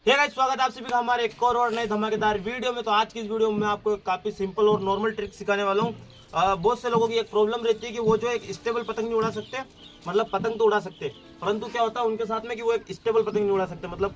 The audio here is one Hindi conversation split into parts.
गाइस, स्वागत है आप सभी का हमारे एक और नए धमाकेदार वीडियो में। तो आज की इस वीडियो में मैं आपको एक काफी सिंपल और नॉर्मल ट्रिक सिखाने वाला हूँ। बहुत से लोगों की एक प्रॉब्लम रहती है कि वो जो एक स्टेबल पतंग नहीं उड़ा सकते, मतलब पतंग तो उड़ा सकते, परंतु क्या होता है उनके साथ में कि वो एक स्टेबल पतंग नहीं उड़ा सकते, मतलब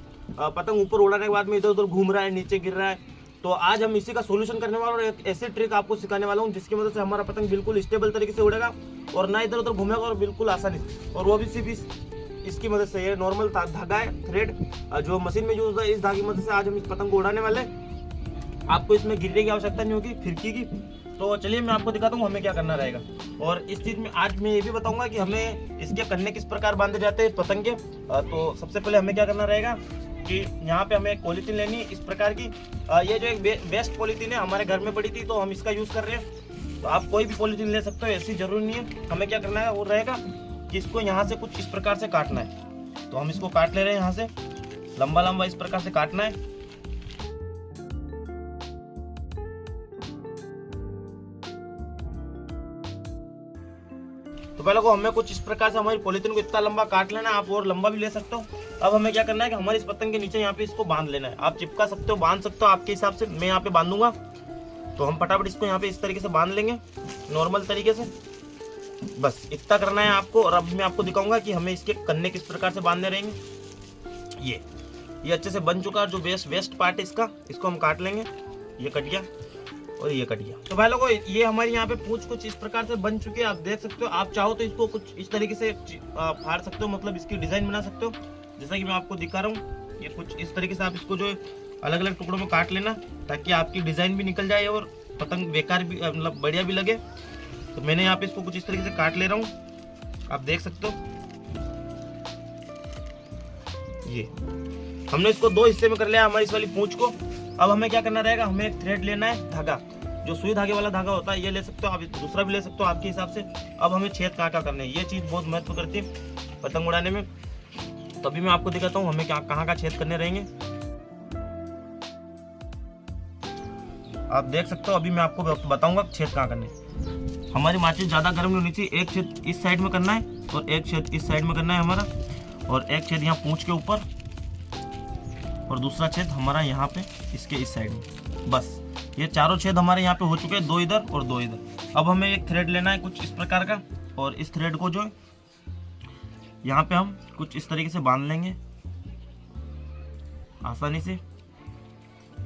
पतंग ऊपर उड़ाने के बाद में इधर उधर घूम रहा है, नीचे गिर रहा है। तो आज हम इसी का सोल्यूशन करने वाला और एक ऐसी ट्रिक आपको सिखाने वाला हूँ जिसकी मदद से हमारा पतंग बिल्कुल स्टेबल तरीके से उड़ेगा और ना इधर उधर घूमेगा और बिल्कुल आसानी से, और वो भी सिर्फ इसकी मदद से। ये नॉर्मल धागा है, थ्रेड जो मशीन में यूज होता है, इस धागे की मदद से आज हम इस पतंग को उड़ाने वाले। आपको इसमें गिरने की आवश्यकता नहीं होगी, फिरकी की। तो चलिए मैं आपको दिखाता हूँ हमें क्या करना रहेगा। और इस चीज में आज मैं ये भी बताऊंगा कि हमें इसके कन्ने किस प्रकार बांधे जाते हैं पतंग के। तो सबसे पहले हमें क्या करना रहेगा कि यहाँ पे हमें एक पॉलीथीन लेनी है इस प्रकार की। ये जो एक वेस्ट पॉलीथीन है, हमारे घर में पड़ी थी तो हम इसका यूज कर रहे हैं। तो आप कोई भी पॉलीथीन ले सकते हो, ऐसी जरूरी नहीं है। हमें क्या करना है वो रहेगा कि इसको यहाँ से कुछ इस प्रकार से काटना है। तो हम इसको काट ले रहे हैं, यहाँ से लंबा लंबा इस प्रकार से काटना है। तो पहले को हमें कुछ इस प्रकार से हमारी पॉलीथीन को इतना लंबा काट लेना है, आप और लंबा भी ले सकते हो। अब हमें क्या करना है कि हमारे इस पतंग के नीचे यहाँ पे इसको बांध लेना है। आप चिपका सकते हो, बांध सकते हो आपके हिसाब से। मैं यहाँ पे बांधूंगा, तो हम फटाफट इसको यहाँ पे इस तरीके से बांध लेंगे, नॉर्मल तरीके से। बस इतना करना है आपको। और अब मैं आपको दिखाऊंगा कि हमें इसके कन्ने किस प्रकार से बांधने रहेंगे। ये अच्छे से बन चुका है। जो वेस्ट पार्ट है इसको हम काट लेंगे। ये कट गया और ये कट गया। तो भाई लोगों, ये हमारी यहाँ पे पूंछ कुछ इस प्रकार से बन चुकी है, आप देख सकते हो। आप चाहो तो इसको कुछ इस तरीके से फाड़ सकते हो, मतलब इसकी डिजाइन बना सकते हो, जैसा कि मैं आपको दिखा रहा हूँ। ये कुछ इस तरीके से आप इसको जो अलग अलग टुकड़ों में काट लेना, ताकि आपकी डिजाइन भी निकल जाए और पतंग बेकार भी, मतलब बढ़िया भी लगे। तो मैंने यहाँ पे इसको कुछ इस तरीके से काट ले रहा हूँ, आप देख सकते हो। ये हमने इसको दो हिस्से में कर लिया हमारी इस वाली पूंछ को। अब हमें क्या करना रहेगा, हमें एक थ्रेड लेना है, धागा, जो सुई धागे वाला धागा होता है, ये ले सकते हो आप, दूसरा भी ले सकते हो आपके हिसाब से। अब हमें छेद कहाँ करने हैं, ये चीज बहुत महत्व करती है पतंग उड़ाने में। तभी मैं आपको दिखाता हूँ हमें कहाँ का छेद करने रहेंगे। आप देख सकते हो, अभी मैं आपको बताऊंगा छेद कहाँ करने। हमारी माचिस ज्यादा गर्म नहीं होनी चाहिए। एक छेद इस साइड में करना है और एक छेद इस साइड में करना है हमारा, और एक छेद यहाँ पूंछ के ऊपर, और दूसरा छेद हमारा यहाँ पे इसके इस साइड में। बस ये चारों छेद हमारे यहाँ पे हो चुके हैं, दो इधर और दो इधर। अब हमें एक थ्रेड लेना है कुछ इस प्रकार का, और इस थ्रेड को जो यहाँ पे हम कुछ इस तरीके से बांध लेंगे, आसानी से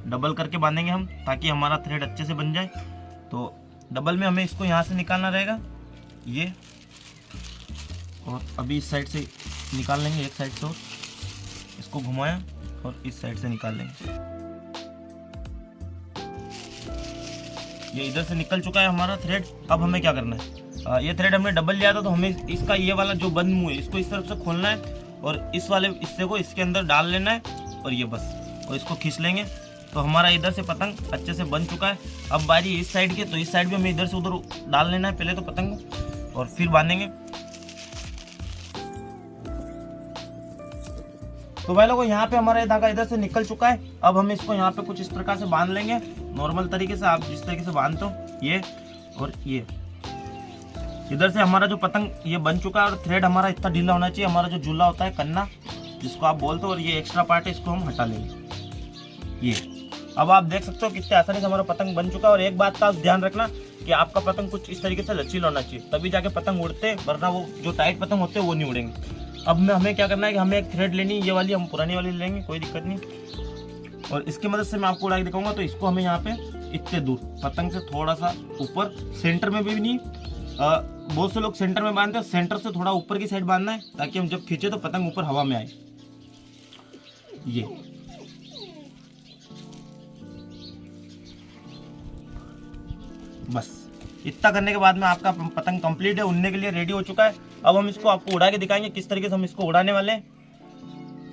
डबल करके बांधेंगे हम, ताकि हमारा थ्रेड अच्छे से बन जाए। तो डबल में हमें इसको यहाँ से निकालना रहेगा, ये, और अभी इस साइड से निकाल लेंगे, एक साइड से, और इसको घुमाया और इस साइड से निकाल लेंगे। ये इधर से निकल चुका है हमारा थ्रेड। अब हमें क्या करना है, ये थ्रेड हमने डबल लिया था, तो हमें इसका ये वाला जो बंद मुंह है, इसको इस तरफ से खोलना है और इस वाले हिस्से को इसके अंदर डाल लेना है, और ये बस, और इसको खींच लेंगे। तो हमारा इधर से पतंग अच्छे से बन चुका है। अब बारी इस साइड की, तो इस साइड भी हमें इधर से उधर डाल लेना है पहले तो पतंग को, और फिर बांधेंगे। तो भाई लोगों, यहाँ पे हमारा ये धागा इधर से निकल चुका है। अब हम इसको यहाँ पे कुछ इस प्रकार से बांध लेंगे, नॉर्मल तरीके से, आप जिस तरीके से बांधते हो, ये और ये। इधर से हमारा जो पतंग ये बन चुका है, और थ्रेड हमारा इतना ढीला होना चाहिए। हमारा जो झूला होता है, कन्ना जिसको आप बोलते हो, और ये एक्स्ट्रा पार्ट है, इसको हम हटा लेंगे। ये अब आप देख सकते हो कितने आसानी से हमारा पतंग बन चुका है। और एक बात का ध्यान रखना कि आपका पतंग कुछ इस तरीके से लचीला होना चाहिए, तभी जाके पतंग उड़ते, वरना वो जो टाइट पतंग होते हैं वो नहीं उड़ेंगे। अब हमें क्या करना है कि हमें एक थ्रेड लेनी, ये वाली हम पुरानी वाली लेंगे, कोई दिक्कत नहीं। और इसकी मदद से मैं आपको उड़ा के दिखाऊंगा। तो इसको हमें यहाँ पे इतने दूर पतंग से थोड़ा सा ऊपर, सेंटर में भी नहीं, बहुत से लोग सेंटर में बांधते हैं, सेंटर से थोड़ा ऊपर की साइड बांधना है, ताकि हम जब खींचे तो पतंग ऊपर हवा में आए। ये बस इतना करने के बाद में आपका पतंग कंप्लीट है, उड़ने के लिए रेडी हो चुका है। अब हम इसको आपको उड़ा के दिखाएंगे किस तरीके से हम इसको उड़ाने वाले हैं।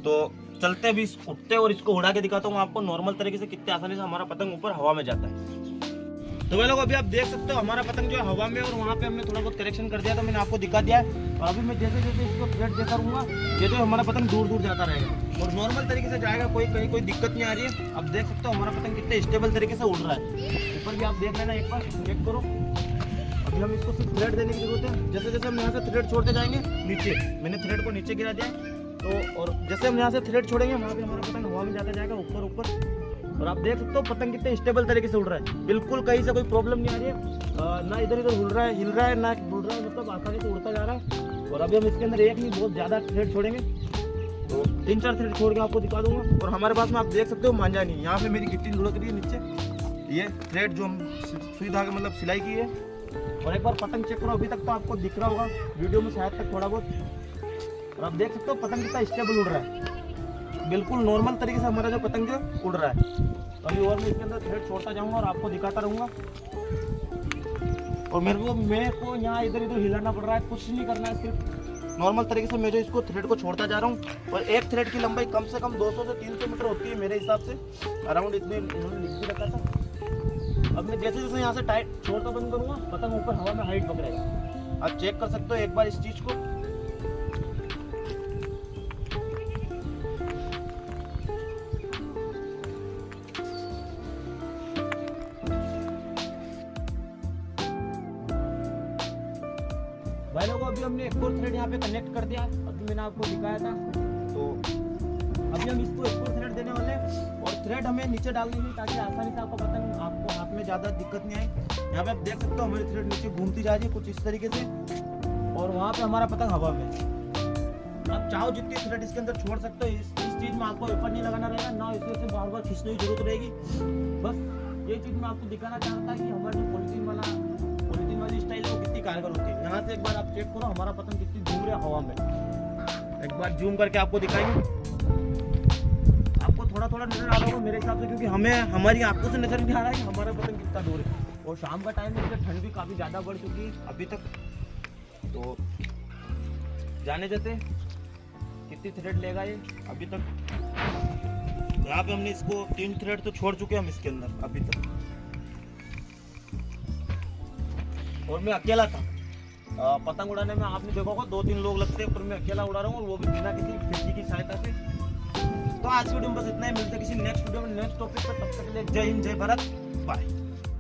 तो चलते अभी उठते और इसको उड़ा के दिखाता हूँ आपको नॉर्मल तरीके से कितने आसानी से हमारा पतंग ऊपर हवा में जाता है। तो भाई लोग, अभी आप देख सकते हो हमारा पतंग जो है हवा में, और वहाँ पे हमने थोड़ा बहुत करेक्शन कर दिया था, मैंने आपको दिखा दिया है। और अभी मैं जैसे जैसे इसको थ्रेड देता रहूँगा, ये जो हमारा पतंग दूर दूर जाता रहेगा और नॉर्मल तरीके से जाएगा, कहीं कोई दिक्कत नहीं आ रही है। अब देख सकते हो हमारा पतंग कितने स्टेबल तरीके से उड़ रहा है। ऊपर भी आप देख लेना, एक बार चेक करो। अभी हम इसको सिर्फ थ्रेड देने की जरूरत है। जैसे जैसे हम यहाँ से थ्रेड छोड़ते जाएंगे नीचे, मैंने थ्रेड को नीचे गिरा दिया है, तो और जैसे हम यहाँ से थ्रेड छोड़ेंगे वहाँ पे हमारा पतंग हवा में जाता जाएगा ऊपर ऊपर। और आप देख सकते हो पतंग कितने स्टेबल तरीके से उड़ रहा है, बिल्कुल कहीं से कोई प्रॉब्लम नहीं आ रही है, ना इधर उधर हिल रहा है ना उड़ रहा है, मतलब आसानी से उड़ता जा रहा है। और अभी हम इसके अंदर एक नहीं बहुत ज़्यादा थ्रेड छोड़ेंगे, तो 3-4 थ्रेड छोड़ के आपको दिखा दूंगा। और हमारे पास में आप देख सकते हो मांझा नहीं, यहाँ पे मेरी गिट्टी लुढ़क रही है नीचे, ये थ्रेड जो हम सुई धागे मतलब सिलाई की है। और एक बार पतंग चेक करो, अभी तक तो आपको दिख रहा होगा वीडियो में शायद तक थोड़ा बहुत। और आप देख सकते हो पतंग कितना स्टेबल उड़ रहा है, बिल्कुल नॉर्मल तरीके से हमारा जो पतंग जो उड़ रहा है। अभी और मैं इसके अंदर थ्रेड छोड़ता जाऊंगा और आपको दिखाता रहूंगा। और मेरे को यहाँ इधर इधर हिलाना पड़ रहा है, कुछ नहीं करना है, सिर्फ नॉर्मल तरीके से मैं जो इसको थ्रेड को छोड़ता जा रहा हूँ। और एक थ्रेड की लंबाई कम से कम 200 से 300 मीटर होती है मेरे हिसाब से, अराउंड इतने उन्होंने लिख भी रखा था। अब मैं जैसे जैसे यहाँ से टाइट छोड़ता बंद करूँगा पतंग ऊपर हवा में हाइट पकड़ेगा। आप चेक कर सकते हो एक बार इस चीज़ को। भाई लोगों अभी हमने एक और थ्रेड यहाँ पे कनेक्ट कर दिया, अभी मैंने आपको दिखाया था। तो अभी हम इसको एक और थ्रेड देने वाले हैं और थ्रेड हमें नीचे डालनी नहीं ताकि आसानी से आपको पतंग आपको हाथ में ज़्यादा दिक्कत नहीं आए। यहाँ पे आप देख सकते हो हमारी थ्रेड नीचे घूमती जा रही है कुछ इस तरीके से, और वहाँ पे हमारा पतंग हवा में। आप चाहो जितनी थ्रेड इसके अंदर छोड़ सकते हो, इस चीज़ में आपको एफर्ट नहीं लगाना रहेगा, ना इससे बार बार खींचने की जरूरत रहेगी। बस ये चीज़ मैं आपको दिखाना चाहता कि हमारा जो पॉलिथीन वाली स्टाइल है वो कितनी कारगर होती है। यहाँ से एक बार आप चेक करो हमारा पतंग कितनी घूम रहा है हवा में, एक बार जूम करके आपको दिखाएंगे। आपको थोड़ा थोड़ा नजर आ रहा होगा मेरे हिसाब से, क्योंकि हमें हमारी आंखों से नजर नहीं आ रहा है कि हमारा पतंग कितना दूर है। और शाम का टाइम है, ठंड भी काफ़ी ज़्यादा बढ़ चुकी है अभी तक। तो जाने देते कितनी थ्रेड लेगा ये अभी तक। यहाँ पे हमने इसको 3 थ्रेड तो छोड़ चुके हैं हम इसके अंदर अभी तक, और मैं अकेला था। पतंग उड़ाने में आपने देखा होगा 2-3 लोग लगते हैं, पर मैं अकेला उड़ा रहा हूँ और वो भी बिना किसी खिड़की की सहायता से। तो आज वीडियो में बस इतना ही, मिलते हैं किसी नेक्स्ट वीडियो में नेक्स्ट टॉपिक पर। तब तक के लिए जय हिंद, जय भारत, बाय।